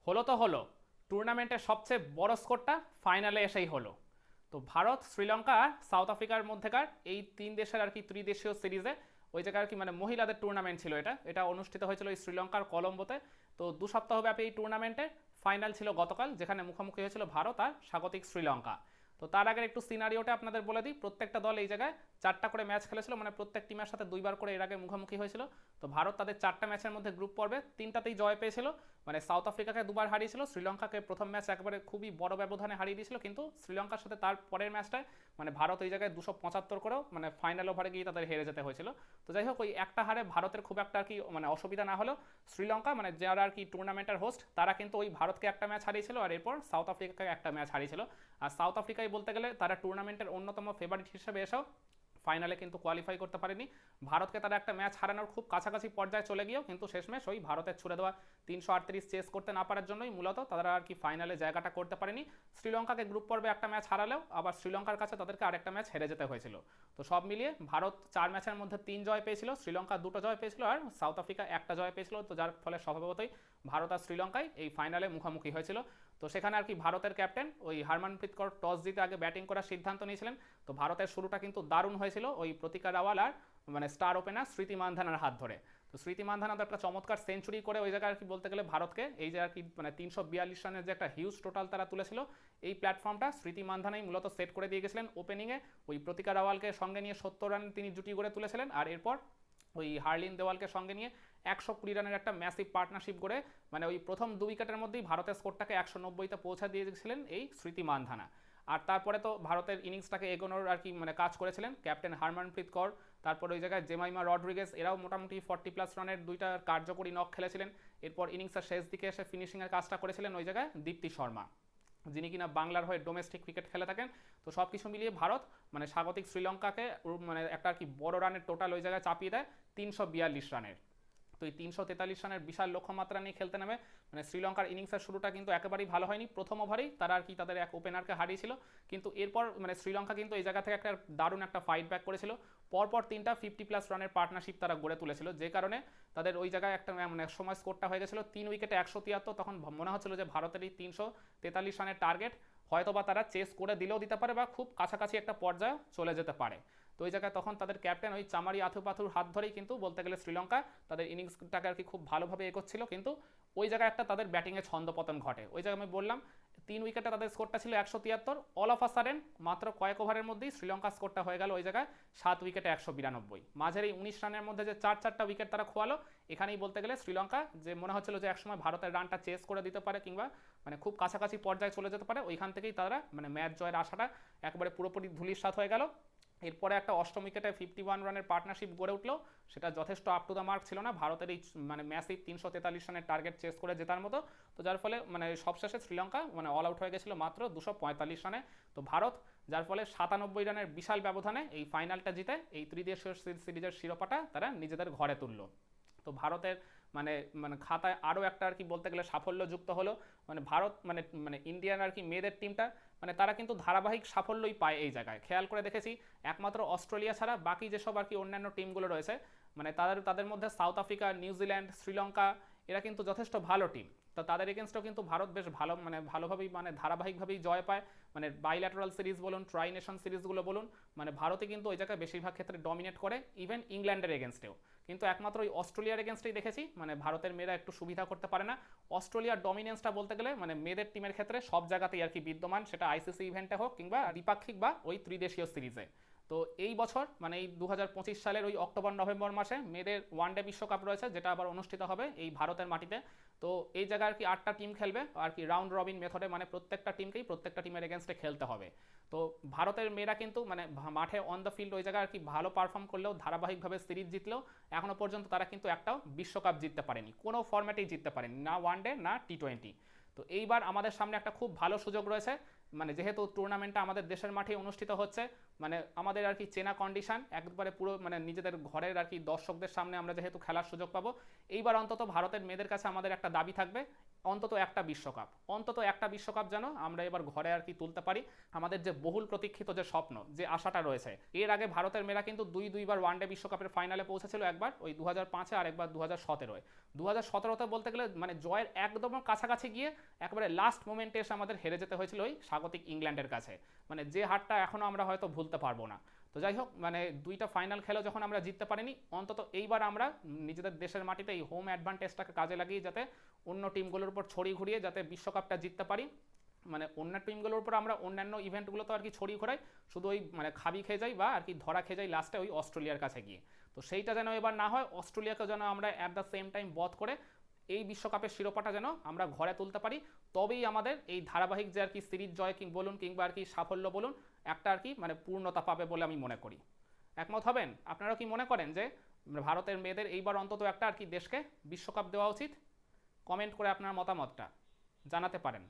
হলো তো হলো, টুর্নামেন্টের সবচেয়ে বড় স্কোরটা ফাইনালে এসেই হলো। তো ভারত, শ্রীলঙ্কা আর সাউথ আফ্রিকার মধ্যেকার এই তিন দেশের আর কি ত্রিদেশীয় সিরিজে ওই জায়গায় আর কি মানে মহিলাদের টুর্নামেন্ট ছিল, এটা এটা অনুষ্ঠিত হয়েছিল এই শ্রীলঙ্কার কলম্বোতে। তো 2 সপ্তাহ ব্যাপী এই টুর্নামেন্টে ফাইনাল ছিল গতকাল, যেখানে মুখোমুখি হয়েছিল ভারত আর স্বাগতিক শ্রীলঙ্কা। তো তার আগের একটু সিনারিওটা আপনাদের বলে দিই। প্রত্যেকটা দল এই জায়গায় 4টা করে ম্যাচ খেলেছিল, মানে প্রত্যেক টিমের সাথে 2বার করে এর আগে মুখোমুখি হয়েছিল। তো ভারত তাদের 4টা ম্যাচের মধ্যে গ্রুপ পর্বে 3টাতেই জয় পেয়েছিল। মানে সাউথ আফ্রিকাকে 2বার হারিয়েছিল, শ্রীলঙ্কাকে প্রথম ম্যাচ একবারে খুবই বড় ব্যবধানে হারিয়ে দিয়েছিল, কিন্তু শ্রীলঙ্কার সাথে তার পরের ম্যাচটায় মানে ভারত ওই জায়গায় 275 করেও মানে ফাইনাল ওভারে গিয়ে তাদের হেরে যেতে হয়েছিল। তো যাই হোক, ওই একটা হারে ভারতের খুব একটা আর কি মানে অসুবিধা না হলেও শ্রীলঙ্কা মানে যারা আর কি টুর্নামেন্টের হোস্ট তারা কিন্তু ওই ভারতকে একটা ম্যাচ হারিয়েছিল আর এরপর সাউথ আফ্রিকাকে একটা ম্যাচ হারিয়েছিল। আর সাউথ আফ্রিকায় বলতে গেলে তারা টুর্নামেন্টের অন্যতম ফেভারিট হিসেবে এসেও ফাইনালে কিন্তু কোয়ালিফাই করতে পারেনি। ভারতকে তারা একটা ম্যাচ হারানোর খুব কাছাকাছি পর্যায়ে চলে গিয়েও কিন্তু শেষমেশ ওই ভারতের ছুড়ে দেওয়া 338 চেস করতে না পারার জন্যই মূলত তারা আর কি ফাইনালে জায়গাটা করতে পারেনি। শ্রীলঙ্কাকে গ্রুপ পর্বে একটা ম্যাচ হারালেও আবার শ্রীলঙ্কার কাছে তাদেরকে আরেকটা ম্যাচ হেরে যেতে হয়েছিল। তো সব মিলিয়ে ভারত 4 ম্যাচের মধ্যে 3 জয় পেয়েছিল, শ্রীলঙ্কা 2টো জয় পেয়েছিল আর সাউথ আফ্রিকা একটা জয় পেয়েছিল। তো যার ফলে স্বভাবতই ভারত আর শ্রীলঙ্কায় এই ফাইনালে মুখোমুখি হয়েছিল। তো সেখানে আর কি ভারতের ক্যাপ্টেন ওই হারমানপ্রীত কৌর টস জিতে আগে ব্যাটিং করার সিদ্ধান্ত নিয়েছিলেন। তো ভারতের শুরুটা কিন্তু দারুণ হয়েছিল ওই প্রতিকা রাওয়াল আর মানে স্টার ওপেনার স্মৃতি মান্ধানার হাত ধরে। তো স্মৃতি মান্ধানা তো একটা চমৎকার সেঞ্চুরি করে ওই জায়গায় আর কি বলতে গেলে ভারতকে এই যে আর কি মানে 342 রানের যে একটা হিউজ টোটাল তারা তুলেছিল, এই প্ল্যাটফর্মটা স্মৃতি মান্ধানাই মূলত সেট করে দিয়ে গেছিলেন ওপেনিংয়ে। ওই প্রতিকা রাওয়ালকে সঙ্গে নিয়ে 70 রান তিনি জুটি করে তুলেছিলেন, আর এরপর ওই হার্লিন দেওয়ালকে সঙ্গে নিয়ে 120 রানের একটা ম্যাসিভ পার্টনারশিপ করে মানে ওই প্রথম 2 উইকেটের মধ্যেই ভারতের স্কোরটাকে 190তে পৌঁছা দিয়েছিলেন এই স্মৃতি মান্ধানা। আর তারপরে তো ভারতের ইনিংসটাকে এগোনোর আর কি মানে কাজ করেছিলেন ক্যাপ্টেন হারমানপ্রীত কৌর। তারপর ওই জায়গায় জেমাইমা রড্রিগেজ এরাও মোটামুটি 40+ রানের 2টা কার্যকরী নক খেলেছিলেন। এরপর ইনিংসের শেষ দিকে এসে ফিনিশিংয়ের কাজটা করেছিলেন ওই জায়গায় দীপ্তি শর্মা, যিনি কিনা বাংলার হয়ে ডোমেস্টিক ক্রিকেট খেলে থাকেন। তো সব কিছু মিলিয়ে ভারত মানে স্বাগতিক শ্রীলঙ্কাকে মানে একটা আর কি বড় রানের টোটাল ওই জায়গায় চাপিয়ে দেয় 342 রানের। তো এই 343 রানের বিশাল লক্ষ্যমাত্রা নিয়ে খেলতে নেমে মানে শ্রীলঙ্কার ইনিংসের শুরুটা কিন্তু একেবারেই ভালো হয়নি। প্রথম ওভারেই তারা আর কি তাদের এক ওপেনারকে হারিয়েছিল, কিন্তু এরপর মানে শ্রীলঙ্কা কিন্তু এই জায়গা থেকে একটা দারুণ একটা ফাইট ব্যাক করেছিল। পরপর 3টা 50+ রানের পার্টনারশিপ তারা গড়ে তুলেছিল, যে কারণে তাদের ওই জায়গায় একটা মানে সময় স্কোরটা হয়ে গেছিল 3 উইকেটে 173। তখন মনে হচ্ছিল যে ভারতের এই 343 রানের টার্গেট হয়তো বা তারা চেস করে দিলেও দিতে পারে বা খুব কাছাকাছি একটা পর্যায়ে চলে যেতে পারে। তো ওই জায়গায় তখন তাদের ক্যাপ্টেন ওই চামারি আথুপাথুর হাত ধরেই কিন্তু বলতে গেলে শ্রীলঙ্কা তাদের ইনিংসটাকে আর কি খুব ভালোভাবে এগোচ্ছিল, কিন্তু ওই জায়গায় একটা তাদের ব্যাটিংয়ে ছন্দপতন ঘটে। ওই জায়গায় আমি বললাম 3 উইকেটে তাদের স্কোরটা ছিল 173, অল অফ আ সাডেন মাত্র কয়েক ওভারের মধ্যেই শ্রীলঙ্কার স্কোরটা হয়ে গেল ওই জায়গায় 7 উইকেটে 192। মাঝের এই 19 রানের মধ্যে যে 4টা উইকেট তারা খোয়ালো, এখানেই বলতে গেলে শ্রীলঙ্কা যে মনে হচ্ছিল যে একসময় ভারতের রানটা চেস করে দিতে পারে কিংবা মানে খুব কাছাকাছি পর্যায়ে চলে যেতে পারে, ওইখান থেকেই তারা মানে ম্যাচ জয়ের আশাটা একবারে পুরোপুরি ধূলিসাৎ হয়ে গেল। এরপরে একটা অষ্টম উইকেটে 51 রানের পার্টনারশিপ গড়ে উঠলো, সেটা যথেষ্ট আপ টু দ্য মার্ক ছিল না ভারতের এই মানে ম্যাসিভ 343 রানের টার্গেট চেস করে জেতার মতো। তো যার ফলে মানে সবশেষে শ্রীলঙ্কা মানে অল আউট হয়ে গেছিল মাত্র 245 রানে। তো ভারত যার ফলে 97 রানের বিশাল ব্যবধানে এই ফাইনালটা জিতে এই ত্রিদেশীয় সিরিজের শিরোপাটা তারা নিজেদের ঘরে তুলল। তো ভারতের মানে মানে খাতায় আরও একটা আর কি বলতে গেলে সাফল্য যুক্ত হলো। মানে ভারত মানে মানে ইন্ডিয়ান আর কি মেয়েদের টিমটা মানে তারা কিন্তু ধারাবাহিক সাফল্যই পায় এই জায়গায়। খেয়াল করে দেখেছি একমাত্র অস্ট্রেলিয়া ছাড়া বাকি যেসব আর কি অন্যান্য টিমগুলো রয়েছে মানে তাদের মধ্যে সাউথ আফ্রিকা, নিউজিল্যান্ড, শ্রীলঙ্কা এরা কিন্তু যথেষ্ট ভালো টিম। তো তাদের এগেনস্টও কিন্তু ভারত বেশ ভালো মানে ভালোভাবেই মানে ধারাবাহিকভাবেই জয় পায়। মানে বাইল্যাটারাল সিরিজ বলুন, ট্রাই নেশন সিরিজগুলো বলুন, মানে ভারতে কিন্তু ওই জায়গায় বেশিরভাগ ক্ষেত্রে ডমিনেট করে, ইভেন ইংল্যান্ডের এগেনস্টেও। কিন্তু একমাত্র ওই অস্ট্রেলিয়ার এগেনস্টেই দেখেছি মানে ভারতের মেয়েরা একটু সুবিধা করতে পারে না। অস্ট্রেলিয়ার ডমিনেন্সটা বলতে গেলে মানে মেয়েদের টিমের ক্ষেত্রে সব জায়গাতেই আর কি বিদ্যমান, সেটা আইসিসি ইভেন্টে হোক কিংবা দ্বিপাক্ষিক বা ওই ত্রিদেশীয় সিরিজে। তো এই বছর মানে এই 2025 সালের ওই অক্টোবর নভেম্বর মাসে মেয়েদের ওয়ানডে বিশ্বকাপ রয়েছে, যেটা আবার অনুষ্ঠিত হবে এই ভারতের মাটিতে। তো এই জায়গায় আর কি 8টা টিম খেলবে আর কি রাউন্ড রবিন মেথডে, মানে প্রত্যেকটা টিমের এগেনস্টে খেলতে হবে। তো ভারতের মেয়েরা কিন্তু মানে মাঠে অন দ্য ফিল্ড ওই জায়গায় আর কি ভালো পারফর্ম করলেও ধারাবাহিকভাবে সিরিজ জিতলেও এখনো পর্যন্ত তারা কিন্তু একটাও বিশ্বকাপ জিততে পারেনি, কোনো ফরম্যাটেই জিততে পারেনি, না ওয়ানডে না টি20। তো এইবার আমাদের সামনে একটা খুব ভালো সুযোগ রয়েছে, মানে যেহেতু টুর্নামেন্টটা আমাদের দেশের মাঠে অনুষ্ঠিত হচ্ছে, মানে আমাদের আর কি চেনা কন্ডিশন একবারে পুরো মানে নিজেদের ঘরের আর কি দর্শকদের সামনে আমরা যেহেতু খেলার সুযোগ পাবো, এইবার অন্তত ভারতের মেয়েদের কাছে আমাদের একটা দাবি থাকবে, অন্তত একটা বিশ্বকাপ যেন আমরা এবার ঘরে আর কি তুলতে পারি। আমাদের যে বহুল প্রতীক্ষিত যে স্বপ্ন, যে আশাটা রয়েছে। এর আগে ভারতের মেয়েরা কিন্তু দুইবার ওয়ানডে বিশ্বকাপের ফাইনালে পৌঁছেছিল, একবার ওই 2005-এ আর একবার 2017-এ। 2017-তে বলতে গেলে মানে জয়ের একদম কাছাকাছি গিয়ে একবারে লাস্ট মোমেন্টে এসে আমাদের হেরে যেতে হয়েছিল ওই স্বাগতিক ইংল্যান্ডের কাছে, মানে যে হারটা এখনো আমরা হয়তো ভুলতে পারবো না। তো যাই হোক, মানে দুইটা ফাইনাল খেলেও যখন আমরা জিততে পারিনি, অন্তত এইবার আমরা নিজেদের দেশের মাটিতে এই হোম অ্যাডভান্টেজটাকে কাজে লাগিয়ে যাতে অন্য টিমগুলোর উপর ছড়িয়ে ঘুরিয়ে যাতে বিশ্বকাপটা জিততে পারি। মানে অন্য টিমগুলোর উপর আমরা অন্যান্য ইভেন্টগুলো তো আর কি ছড়িয়ে ঘোরাই, শুধু ওই মানে খাবি খেয়ে যাই বা আর কি ধরা খেয়ে যাই লাস্টে ওই অস্ট্রেলিয়ার কাছে গিয়ে। তো সেইটা যেন এবার না হয়, অস্ট্রেলিয়াকে যেন আমরা অ্যাট দ্য সেম টাইম বধ করে এই বিশ্বকাপের শিরোপাটা যেন আমরা ঘরে তুলতে পারি। তবেই আমাদের এই ধারাবাহিক যে আর কি সিরিজ জয় বলুন কিংবা আর কি সাফল্য বলুন, একটা আর কি মানে পূর্ণতা পাবে বলে আমি মনে করি। একমত হবেন? আপনারা কি মনে করেন যে ভারতের মেয়েদের এইবার অন্তত একটা আর কি দেশকে বিশ্বকাপ দেওয়া উচিত? কমেন্ট করে আপনার মতামতটা জানাতে পারেন।